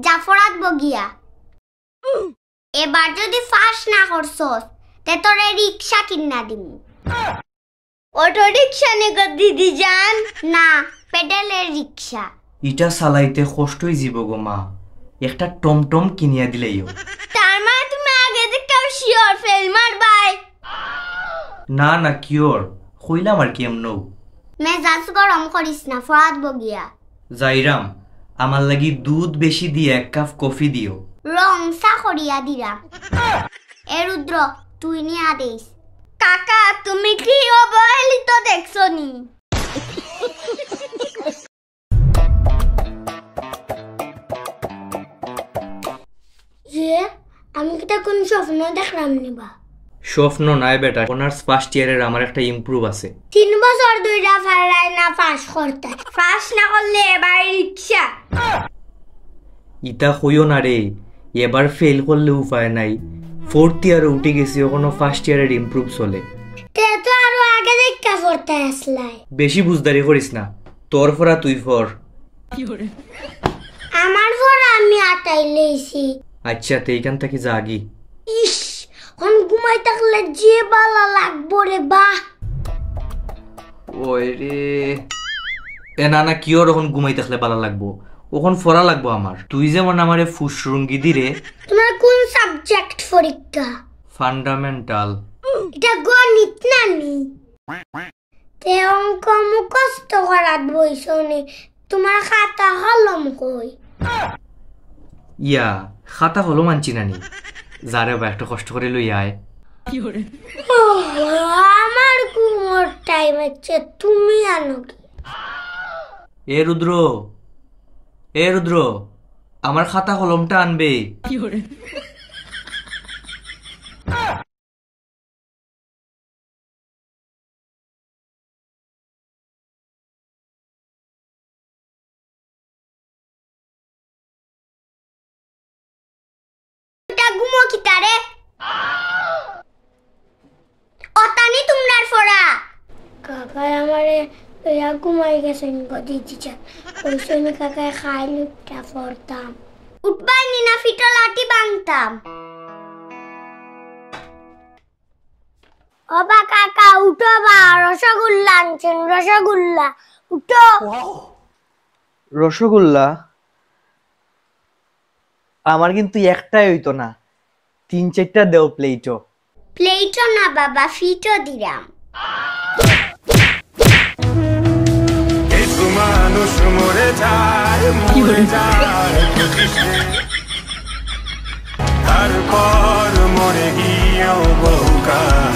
জাফরাত বগিয়া এবার যদি ফাঁস না করছস তে তোরে রিক্সা কিনা দিমু। অটো রিক্সা নেগো দিদি জান? না, পেডেলের রিক্সা। ইটা চালাইতে কষ্টই যাব গো মা, একটা টমটম কিনিয়া দিলেইও। তার মানে তুমি আগে দেখটাও শিওর ফেল মারবাই? না না কিওর কইলাম আর কেমনো। মেজাজ গরম করিস না ফরাত বগিয়া। যাইরাম, আমার লাগি দুধ বেশি দিয়ে 1 কাপ কফি দিও। রং চা করিয়া দিলাম। এ রুদ্র তুই নিয়া দিস। কাকা তুমি কি অবহেলিত দেখছো নি? যে আমি কিটা কোন স্বপ্ন দেখলাম নিবা? স্বপ্ন নাই বেটা, অনার্স ফার্স্ট ইয়ারের আমার একটা ইমপ্রুভ আছে। 3 বছর দুইটা ফারাই না পাস করতে, পাস না করলে এবার রিক্সা। ইটা কইও না রে, এবার ফেল করলে উপায় নাই। 4th ইয়ারে উঠে গেছি, ওখানে ফার্স্ট ইয়ারের ইমপ্রুভ চলে। তে তো আরো আগে দেখা পড়তে আসলাই। বেশি বুঝদারি করিস না, তোর ফরা তুই ফর। আমার ফর আমি আটাই লইছি। আচ্ছা তে এইখান থেকে জাগি। ইস কোন ঘুমাই থাকলে যে বালা লাগবো রে বা। ওই রে এ না না কিওর এখন ঘুমাই থাকলে ভালো লাগবো, ওখন ফরা লাগবো আমার। তুই যেমন আমারে ফুসরুঙ্গি দিরে। তোমার কোন সাবজেক্ট পরীক্ষা? ফান্ডামেন্টাল। এটা গণিত না নি? তে অঙ্ক মুখস্থ করাত বইছনি, তোমার খাতা কলম কই? ইয়া খাতা হলো মানছি নানি, যারে বা একটা কষ্ট করে লই আয়। আমার ঘুমোর টাইম হচ্ছে, তুমি আনো কি? এ রুদ্র, এ রুদ্র, আমার খাতা কলমটা আনবে। ঘুমো কি তারে? অতানি তোমরার ফোড়া কাকায় আমারে লইয়া ঘুমাই গেছেন গদি দিচ্ছা। ওইসব কাকায় খাইলে উঠা পড়তাম। উঠবাই নি না ফিটো লাঠি বাংতাম। ওবা কাকা উঠো বা, রসগোল্লা আনছেন, রসগোল্লা উঠো। রসগোল্লা? আমার কিন্তু একটাই হইতো না, 3-4টা দেও প্লেটও। প্লেটও না বাবা, ফিটও দিলাম। মানুষ মরে যায়, মরে যায় তারপর মরে গিয়েও বহুকাল